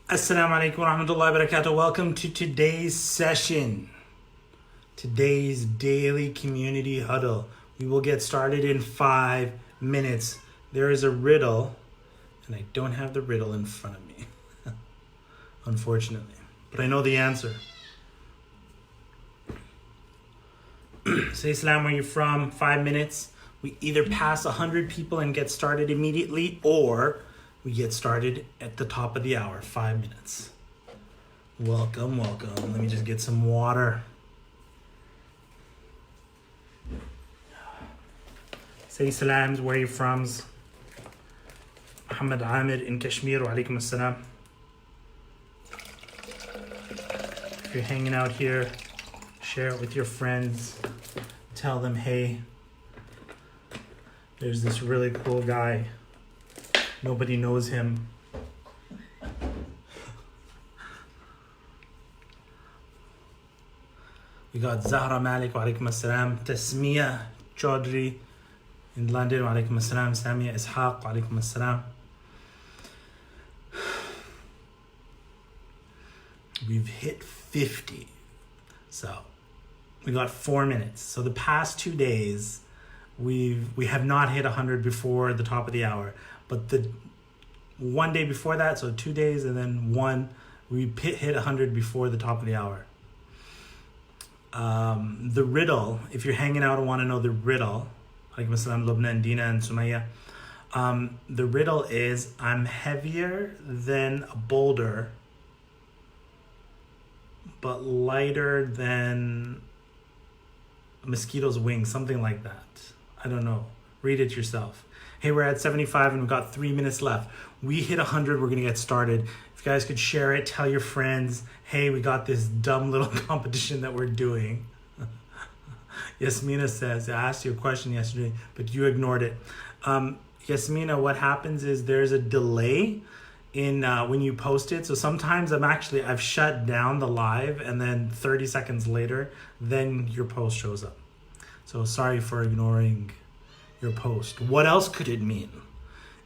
Assalamu alaikum wa rahmatullahi wa barakatuh. Welcome to today's session, today's daily community huddle. We will get started in 5 minutes. There is a riddle, and I don't have the riddle in front of me, unfortunately, but I know the answer. Say salam, where you're from, 5 minutes. We either pass 100 people and get started immediately, or we get started at the top of the hour, 5 minutes. Welcome. Let me just get some water. Say salams, where you're from. Muhammad Amir in Kashmir, wa alaikum assalam. If you're hanging out here, share it with your friends. Tell them, hey, there's this really cool guy. Nobody knows him. We got Zahra Malik, wa alaikum assalam. Tasmiya Chaudhry in London, wa alaikum assalam. Samia Ishaq, wa alaikum assalam. We've hit 50. So we got 4 minutes. So the past 2 days, we have not hit 100 before the top of the hour. But the one day before that, so 2 days and then one, we hit 100 before the top of the hour. The riddle, if you're hanging out and want to know the riddle, alaikum assalam, Lubna and Dina and Sumaya, the riddle is, I'm heavier than a boulder, but lighter than a mosquito's wing, something like that. I don't know. Read it yourself. Hey, we're at 75 and we've got 3 minutes left. We hit 100, we're going to get started. If you guys could share it, tell your friends, hey, we got this dumb little competition that we're doing. Yasmina says, I asked you a question yesterday, but you ignored it. Yasmina, what happens is there's a delay in when you post it. So sometimes I've shut down the live and then 30 seconds later, then your post shows up. So sorry for ignoring your post. What else could it mean?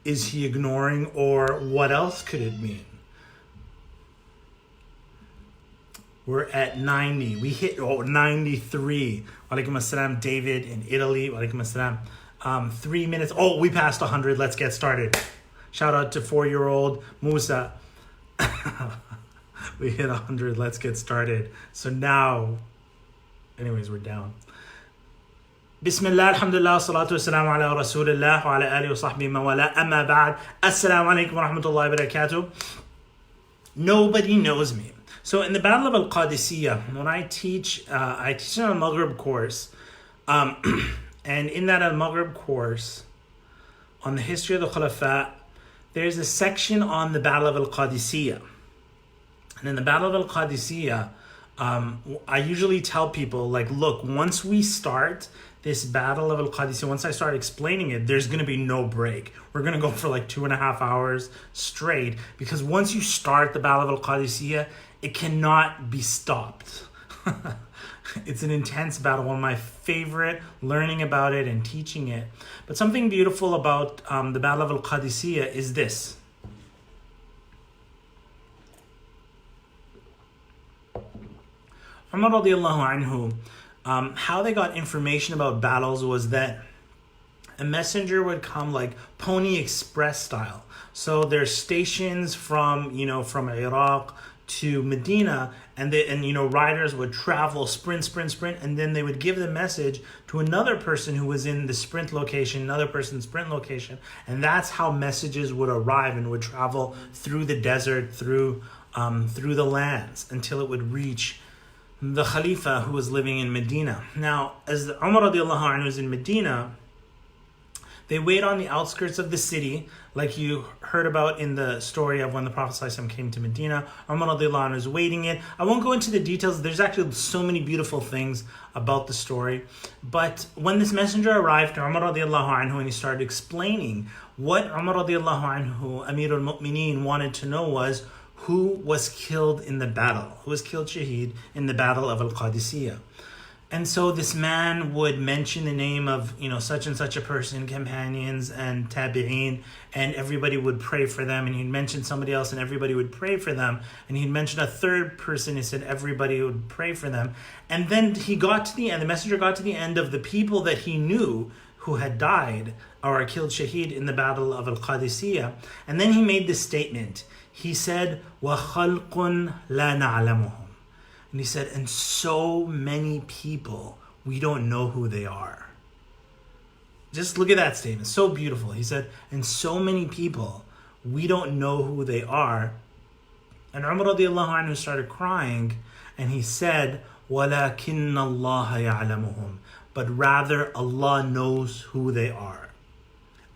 Is he ignoring, or what else could it mean? We're at 90. We hit 93. Walaikum assalam, David in Italy. Walaikum assalam. 3 minutes. Oh, we passed 100. Let's get started. Shout out to 4-year-old Musa. We hit 100. Let's get started. So now, anyways, we're down. Bismillah, alhamdulillah, salatu wassalamu ala rasulillah wa ala alihi wa sahbihi mawala, amma ba'd. Assalamu alaikum wa rahmatullahi wa barakatuh. Nobody knows me. So in the Battle of Al-Qadisiyah, when I teach in a Maghrib course, and in that Al-Maghrib course, on the history of the Khulafa, there's a section on the Battle of Al-Qadisiyah. And in the Battle of Al-Qadisiyah, I usually tell people, like, look, once we start this Battle of Al-Qadisiyah, once I start explaining it, there's going to be no break. We're going to go for like 2.5 hours straight, because once you start the Battle of Al-Qadisiyah, it cannot be stopped. It's an intense battle, one of my favorite, learning about it and teaching it. But something beautiful about the Battle of Al-Qadisiyah is this. Umar radiallahu anhu, how they got information about battles was that a messenger would come like Pony Express style. So there's stations from Iraq to Medina, and riders would travel, sprint, and then they would give the message to another person who was in the sprint location, another person's sprint location, and that's how messages would arrive and would travel through the desert, through the lands, until it would reach the Khalifa who was living in Medina. Now, as Umar radiallahu anhu was in Medina, they wait on the outskirts of the city, like you heard about in the story of when the Prophet ﷺ came to Medina. Umar radiallahu anhu is waiting it. I won't go into the details. There's actually so many beautiful things about the story. But when this messenger arrived to Umar radiallahu anhu and he started explaining, what Umar radiallahu anhu, Amir al-Mu'mineen, wanted to know was, who was killed in the battle? Who was killed shaheed in the Battle of Al-Qadisiyah? And so this man would mention the name of, such and such a person, companions and tabi'een, and everybody would pray for them. And he'd mention somebody else and everybody would pray for them. And he'd mention a third person, he said everybody would pray for them. And then he got to the end, the messenger got to the end of the people that he knew who had died or killed shaheed in the battle of Al-Qadisiyah. And then he made this statement. He said, وَخَلْقٌ لَا نَعْلَمُهُمْ. And he said, and so many people, we don't know who they are. Just look at that statement. So beautiful. He said, and so many people, we don't know who they are. And Umar radiallahu anhu started crying, and he said, وَلَكِنَّ اللَّهَ يَعْلَمُهُمْ. But rather, Allah knows who they are.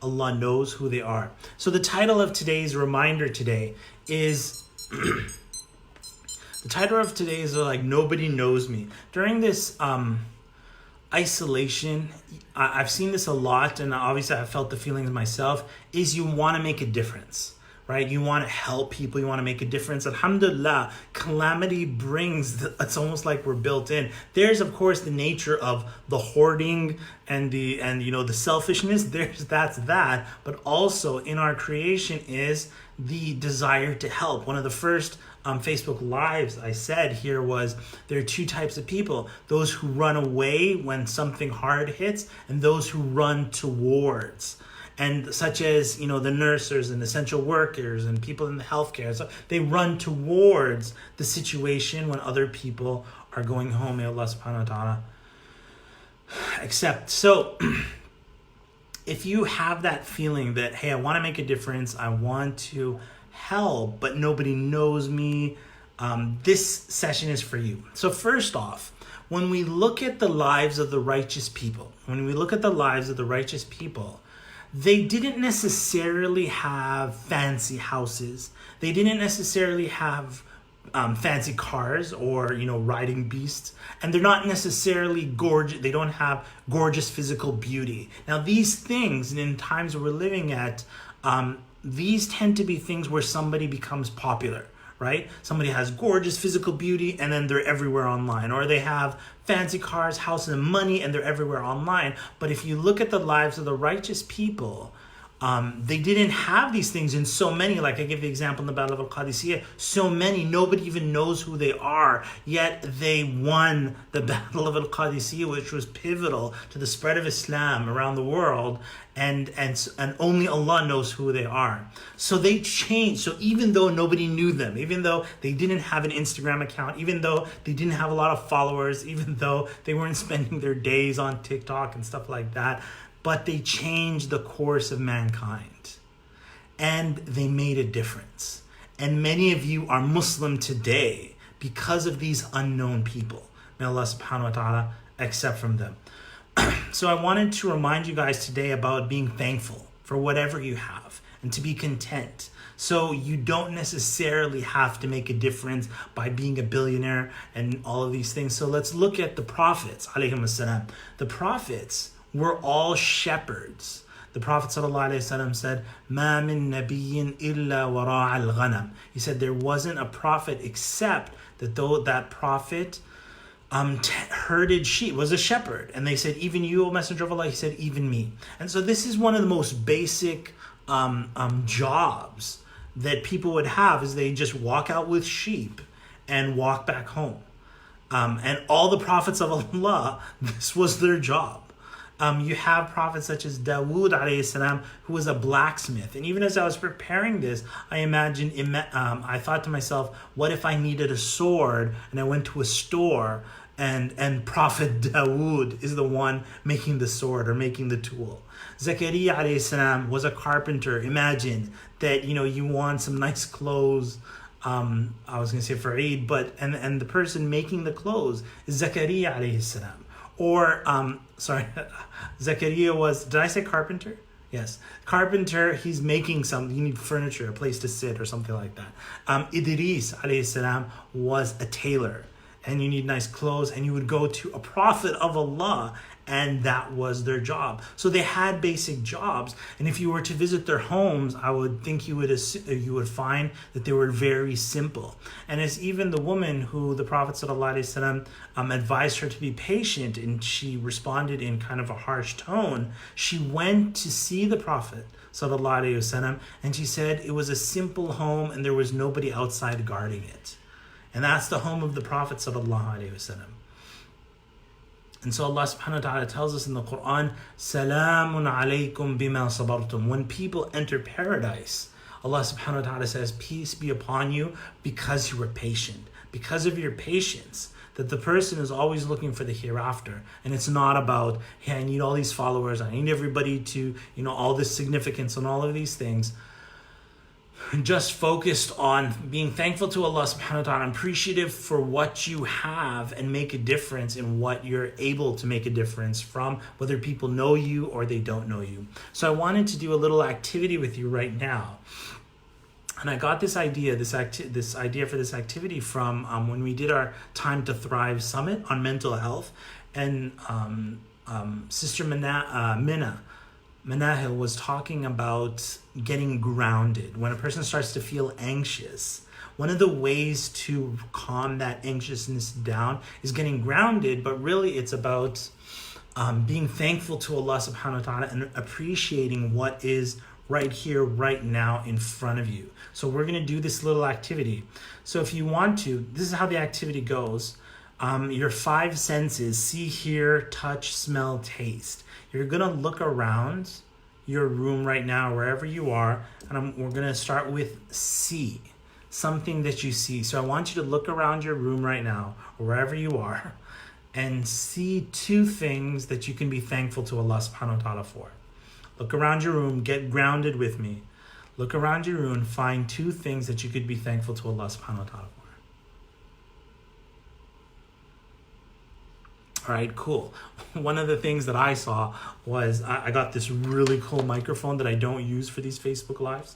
Allah knows who they are. So the title of today's reminder today is... The title of today is like, Nobody Knows Me. During this isolation, I've seen this a lot, and obviously I've felt the feelings myself, is you want to make a difference, right? You want to help people, you want to make a difference. Alhamdulillah, calamity brings, it's almost like we're built in. There's, of course, the nature of the hoarding and the selfishness. That's that. But also in our creation is the desire to help. One of the first Facebook Lives I said here was there are two types of people: those who run away when something hard hits, and those who run towards. And such as, the nurses and essential workers and people in the healthcare, so they run towards the situation when other people are going home. May Allah subhanahu wa ta'ala accept. So if you have that feeling that, hey, I want to make a difference, I want to help, but nobody knows me, this session is for you. So first off, when we look at the lives of the righteous people, they didn't necessarily have fancy houses. They didn't necessarily have fancy cars or, riding beasts. And they're not necessarily gorgeous. They don't have gorgeous physical beauty. Now, these things, in times we're living at, these tend to be things where somebody becomes popular, right? Somebody has gorgeous physical beauty and then they're everywhere online. Or they have fancy cars, houses, and money, and they're everywhere online. But if you look at the lives of the righteous people, they didn't have these things in so many. Like I give the example in the Battle of Al-Qadisiyah, so many, nobody even knows who they are, yet they won the Battle of Al-Qadisiyah, which was pivotal to the spread of Islam around the world, and only Allah knows who they are. So they changed. So even though nobody knew them, even though they didn't have an Instagram account, even though they didn't have a lot of followers, even though they weren't spending their days on TikTok and stuff like that, but they changed the course of mankind, and they made a difference. And many of you are Muslim today because of these unknown people. May Allah subhanahu wa ta'ala accept from them. So I wanted to remind you guys today about being thankful for whatever you have and to be content. So you don't necessarily have to make a difference by being a billionaire and all of these things. So let's look at the prophets, alayhim assalam. The prophets were all shepherds. The Prophet ﷺ said, "Ma min nabiyyin illa wara' al-ghanam." He said there wasn't a prophet except that though that prophet herded sheep, was a shepherd. And they said, even you, O Messenger of Allah? He said, even me. And so this is one of the most basic jobs that people would have, is they just walk out with sheep and walk back home. And all the prophets of Allah, this was their job. You have prophets such as Dawood alayhi salam, who was a blacksmith. And even as I was preparing this, I thought to myself, what if I needed a sword and I went to a store and Prophet Dawood is the one making the sword or making the tool. Zakaria alayhi salam was a carpenter. Imagine that, you want some nice clothes. I was going to say for Eid, but and the person making the clothes is Zakaria alayhi salam. Or, Zakaria was, did I say carpenter? Yes. Carpenter, he's making something. You need furniture, a place to sit or something like that. Idris, alayhi salam, was a tailor. and you need nice clothes, and you would go to a prophet of Allah, and that was their job. So they had basic jobs, and if you were to visit their homes, I would think you would find that they were very simple. And as even the woman who the Prophet ﷺ advised her to be patient, and she responded in kind of a harsh tone, she went to see the Prophet ﷺ, and she said it was a simple home and there was nobody outside guarding it. And that's the home of the Prophet ﷺ. And so Allah subhanahu wa ta'ala tells us in the Quran, Salamun alaykum bima sabartum. When people enter paradise, Allah subhanahu wa ta'ala says, peace be upon you because you were patient. Because of your patience, that the person is always looking for the hereafter. And it's not about, hey, I need all these followers, I need everybody to, all this significance and all of these things. Just focused on being thankful to Allah subhanahu wa ta'ala, appreciative for what you have, and make a difference in what you're able to make a difference from, whether people know you or they don't know you. So I wanted to do a little activity with you right now. And I got this idea for this activity from when we did our Time to Thrive Summit on mental health. And Sister Minna Manahil was talking about getting grounded. When a person starts to feel anxious, one of the ways to calm that anxiousness down is getting grounded, but really it's about being thankful to Allah subhanahu wa ta'ala and appreciating what is right here, right now in front of you. So we're going to do this little activity. So if you want to, this is how the activity goes. Your 5 senses, see, hear, touch, smell, taste. You're going to look around your room right now, wherever you are, and we're going to start with see, something that you see. So I want you to look around your room right now, or wherever you are, and see 2 things that you can be thankful to Allah subhanahu wa ta'ala for. Look around your room, get grounded with me. Look around your room, find 2 things that you could be thankful to Allah subhanahu wa ta'ala for. All right, cool. One of the things that I saw was I got this really cool microphone that I don't use for these Facebook Lives.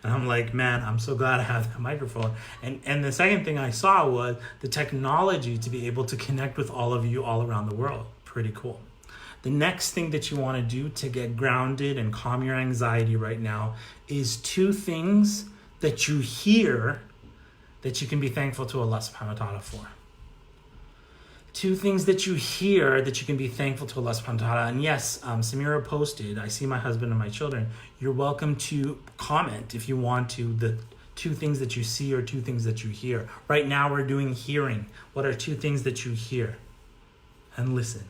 And I'm like, man, I'm so glad I have that microphone. And the second thing I saw was the technology to be able to connect with all of you all around the world. Pretty cool. The next thing that you want to do to get grounded and calm your anxiety right now is 2 things that you hear that you can be thankful to Allah subhanahu wa ta'ala for. 2 things that you hear that you can be thankful to Allah subhanahu wa ta'ala. And yes, Samira posted, I see my husband and my children. You're welcome to comment if you want to, the 2 things that you see or 2 things that you hear. Right now we're doing hearing. What are 2 things that you hear? And listen.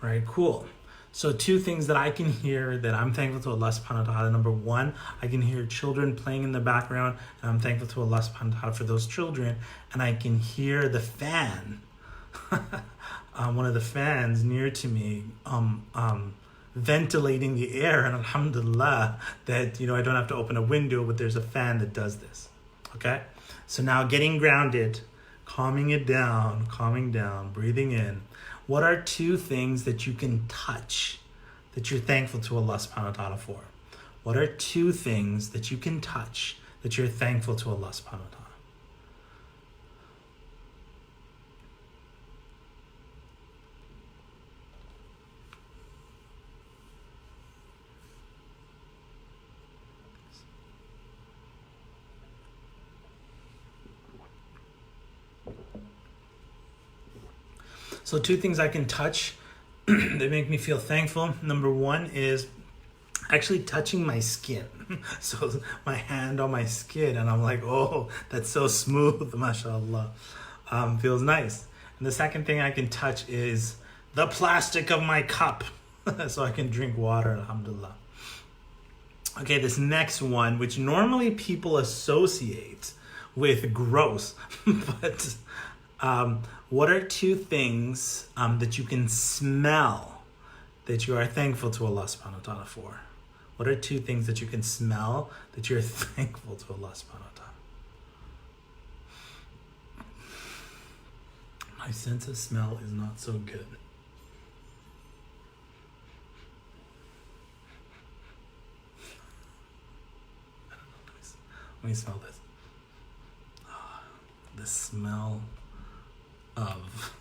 All right, cool. So 2 things that I can hear that I'm thankful to Allah subhanahu wa ta'ala. Number 1, I can hear children playing in the background, and I'm thankful to Allah subhanahu wa ta'ala for those children. And I can hear the fan, one of the fans near to me, ventilating the air. And alhamdulillah that, I don't have to open a window, but there's a fan that does this. Okay? So now getting grounded, calming down, breathing in. What are 2 things that you can touch that you're thankful to Allah subhanahu wa ta'ala for? What are 2 things that you can touch that you're thankful to Allah subhanahu wa ta'ala? So 2 things I can touch that make me feel thankful. Number 1 is actually touching my skin. So my hand on my skin, and I'm like, oh, that's so smooth, mashallah. Feels nice. And the second thing I can touch is the plastic of my cup so I can drink water, alhamdulillah. Okay, this next one, which normally people associate with gross, but what are 2 things that you can smell that you are thankful to Allah subhanahu wa ta'ala for? What are 2 things that you can smell that you're thankful to Allah subhanahu wa ta'ala? My sense of smell is not so good. Let me smell this. The smell of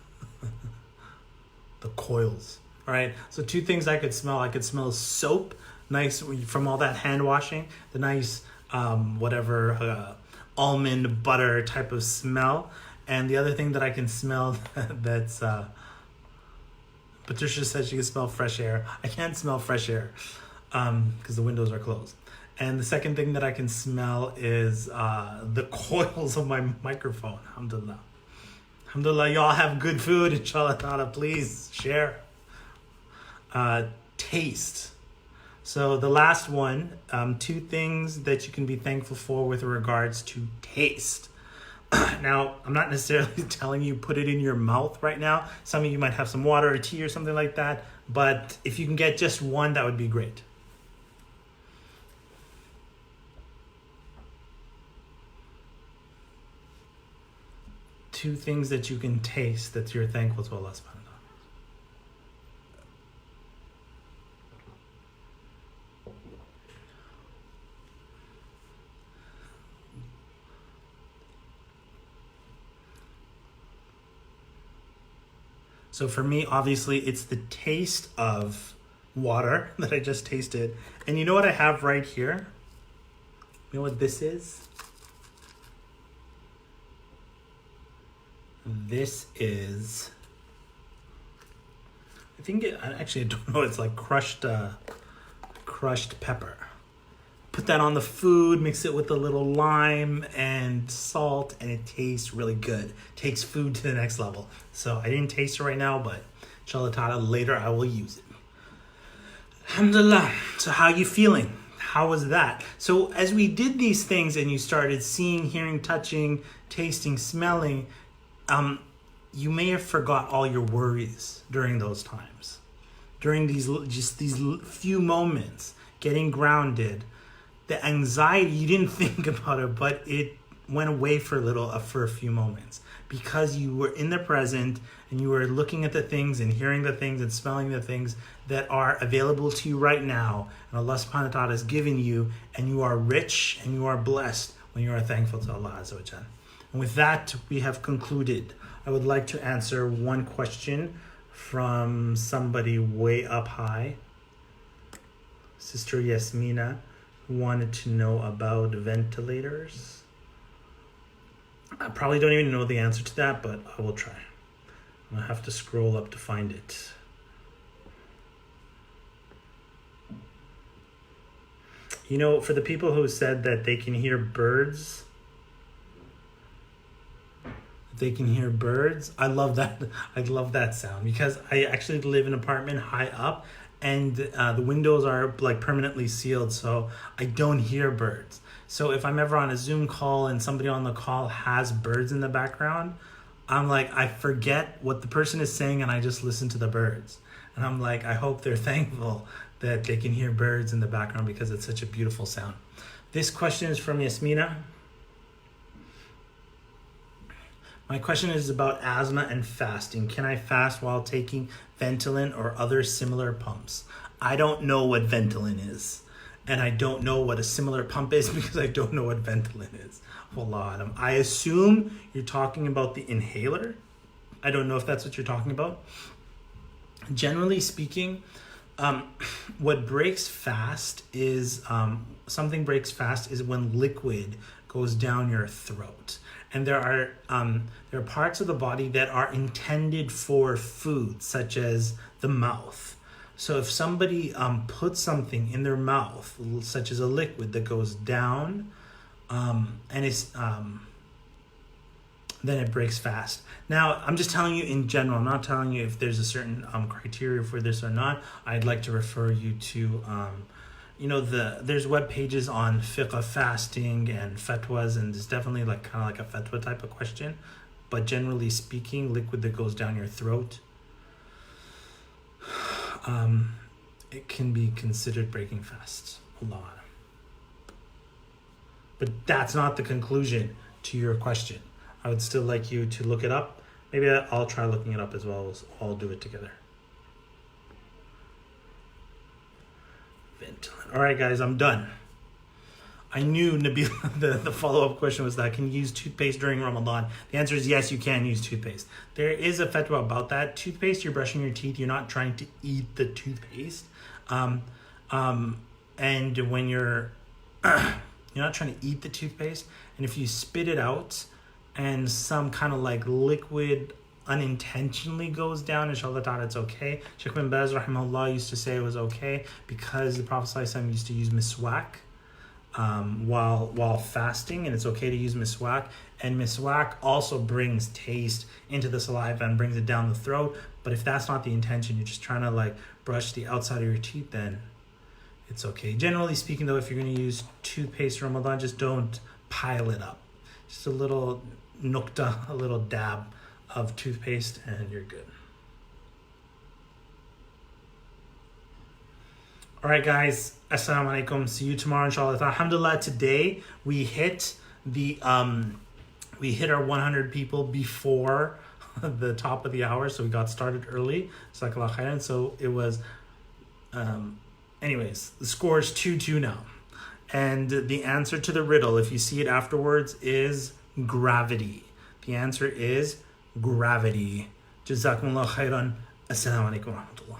the coils. All right. So two things I could smell. I could smell soap, nice from all that hand washing. The nice almond butter type of smell. And the other thing that I can smell that's Patricia said she can smell fresh air. I can't smell fresh air because the windows are closed. And the second thing that I can smell is the coils of my microphone. Alhamdulillah. Alhamdulillah, y'all have good food. Inshallah ta'ala, please share. Taste. So the last one, two things that you can be thankful for with regards to taste. Now, I'm not necessarily telling you put it in your mouth right now. Some of you might have some water or tea or something like that. But if you can get just one, that would be great. Two things that you can taste that you're thankful to Allah subhanahu wa ta'ala. So for me, obviously, it's the taste of water that I just tasted. And you know what I have right here? You know what this is? This is, I don't know, it's like crushed pepper. Put that on the food, mix it with a little lime and salt, and it tastes really good. Takes food to the next level. So I didn't taste it right now, but inshallah ta'ala, later I will use it. Alhamdulillah. So how are you feeling? How was that? So as we did these things and you started seeing, hearing, touching, tasting, smelling, you may have forgot all your worries during those times. During these few moments, getting grounded, the anxiety, you didn't think about it, but it went away for a few moments because you were in the present and you were looking at the things and hearing the things and smelling the things that are available to you right now. And Allah subhanahu wa ta'ala has given you, and you are rich and you are blessed when you are thankful to Allah Azza wa Jal. And with that, we have concluded. I would like to answer one question from somebody way up high. Sister Yasmina wanted to know about ventilators. I probably don't even know the answer to that, but I will try. I'll have to scroll up to find it. You know, for the people who said that they can hear birds, I love that. I love that sound because I actually live in an apartment high up, and the windows are like permanently sealed, so I don't hear birds. So if I'm ever on a Zoom call and somebody on the call has birds in the background, I'm like, I forget what the person is saying and I just listen to the birds. And I'm like, I hope they're thankful that they can hear birds in the background because it's such a beautiful sound. This question is from Yasmina. My question is about asthma and fasting. Can I fast while taking Ventolin or other similar pumps? I don't know what Ventolin is. And I don't know what a similar pump is because I don't know what Ventolin is. Wallahu alam. I assume you're talking about the inhaler. I don't know if that's what you're talking about. Generally speaking, what breaks fast is, something breaks fast is when liquid goes down your throat. And there are parts of the body that are intended for food, such as the mouth. So if somebody puts something in their mouth, such as a liquid that goes down, then it breaks fast. Now, I'm just telling you in general. I'm not telling you if there's a certain criteria for this or not. I'd like to refer you to, there's web pages on fiqh of fasting and fatwas, and it's definitely kind of like a fatwa type of question. But generally speaking, liquid that goes down your throat, it can be considered breaking fast. Allah. But that's not the conclusion to your question. I would still like you to look it up. Maybe I'll try looking it up as well. We'll all do it together. Ventolin. All right, guys, I'm done. I knew Nabil, the follow-up question was that, can you use toothpaste during Ramadan? The answer is yes, you can use toothpaste. There is a fatwa about that. Toothpaste, you're brushing your teeth, you're not trying to eat the toothpaste. And when you're not trying to eat the toothpaste, and if you spit it out and some kind of like liquid unintentionally goes down, inshallah ta'ala, it's okay. Sheikh bin Baz rahimahullah used to say it was okay because the Prophet ﷺ used to use miswak while fasting, and it's okay to use miswak. And miswak also brings taste into the saliva and brings it down the throat. But if that's not the intention, you're just trying to like brush the outside of your teeth, then it's okay. Generally speaking though, if you're going to use toothpaste in Ramadan, just don't pile it up. Just a little nukta, a little dab of toothpaste, and you're good. All right, guys. Assalamu alaikum. See you tomorrow, inshallah. Alhamdulillah, today we hit our 100 people before the top of the hour, so we got started early. Jazakallah khairan. So it was, anyways, the score is 2-2 now. And the answer to the riddle, if you see it afterwards, is gravity. The answer is gravity. Jazakumullah khairan. Assalamu alaikum wa rahmatullah.